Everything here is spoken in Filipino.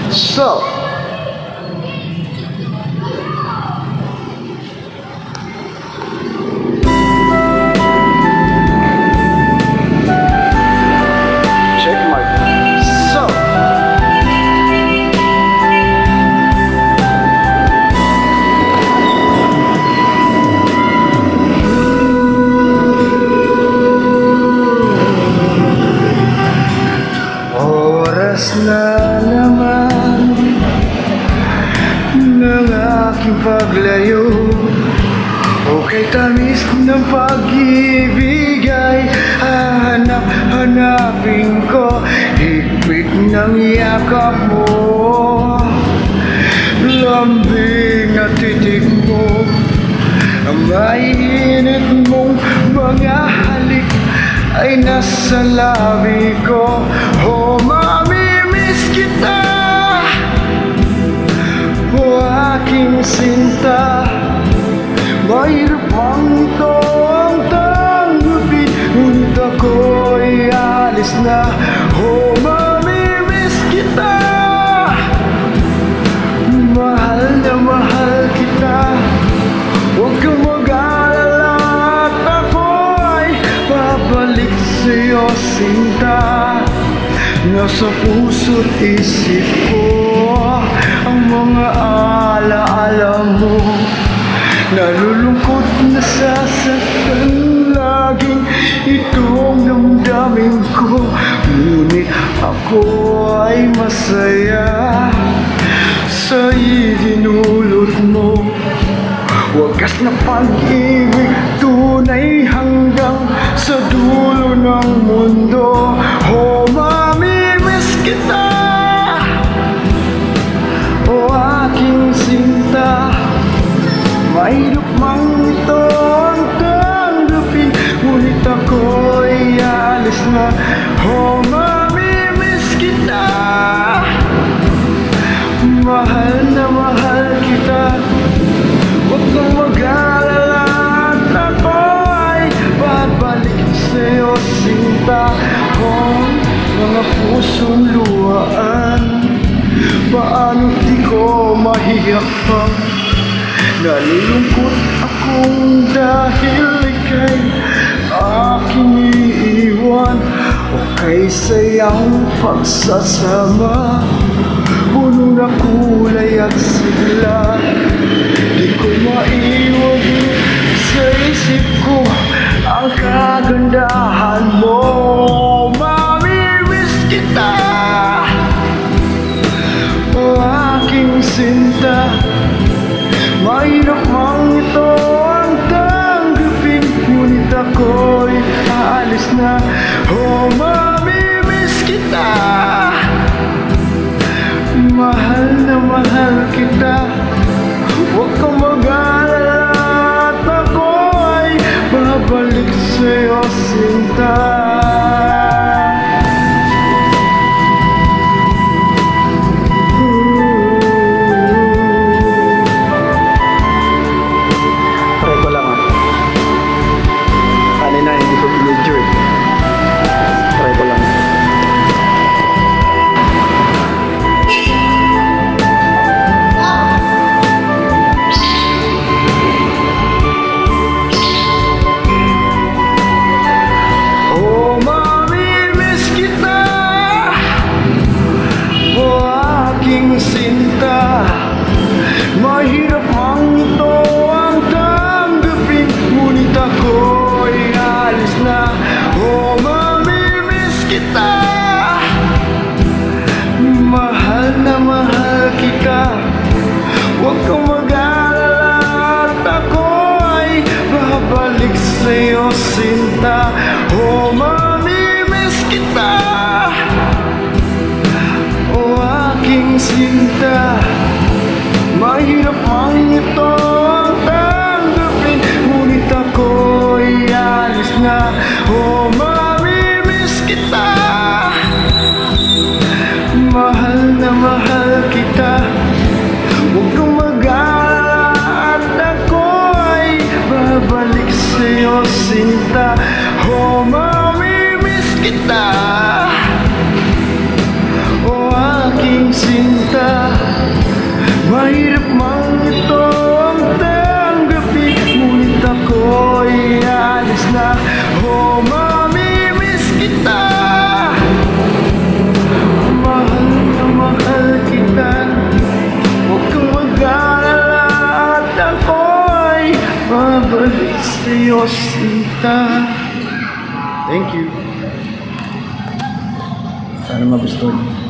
So, check mark. So, oras na naman ng aking paglayo. Okay, tamis ng pag-ibig ay hanapin ko. Higpit ng yakap mo, lambing na titig mo, ang mainit mong mga halik ay nasa labi ko. Oh, mamimiss kita, oh aking sinta. Mahirap mang ito ang tanggapin, ngunit ako'y alis na. Oh, mamimiss kita, mahal na mahal kita. Huwag kang mag-alala at ako ay babalik sa'yo, sinta. Nasa puso't isip ko ang mga alaala mo. Nalulungkot, nasasaktan laging itong damdamin ko, ngunit ako ay masaya sa idinulot mo. Wagas na pag-ibig, tunay hanggang sa dulo ng mundo. Oh, mamimiss kita, oh aking sinta. Mahirap mang ito ang tanggapin, ngunit ako'y alis na. Oh, mamimiss kita, mahal na mahal kita. Huwag kang mag-alala at ako ay babalik sa'yo, sinta. Oh, mga pusong luhaan, paano di ko mahihiyakang? Nalulungkot akong dahil ika'y aking iiwan, o kay sayang pagsasama, puno na kulay at sigla. Di ko maiwan sa isip ko ang kagandahan mo. Mamimiss kita, o aking sinta. Mahirap mang ito ang tanggapin, ngunit ako'y aalis na. Oh, mamimiss kita, mahal na mahal kita. Huwag kang mag-alala at ako ay babalik sa'yo, sinta. Sinta, mahirap mang ito ang tanggapin, ngunit ako'y alis na. Oh, mamimiss kita, mahal na mahal kita. Huwag kang mag-alala at ako ay babalik sa'yo, sinta. Oh, mamimiss kita, sinta. Mahirap mang ito ang tanggapin, ngunit ako'y alis na. Oh, mamimiss kita, mahal na mahal kita. Huwag kang mag-alala at ako ay babalik sa'yo, sinta. Oh, mamimiss kita, oh aking aking sinta. Mahirap man itong tanggapin, ngunit ako'y alis na. Oh, mamimiss kita, mahal na mahal kita. Huwag kang mag-alala at ako'y babalik sa'yo, sinta. Thank you. Sana magustuhan niyo.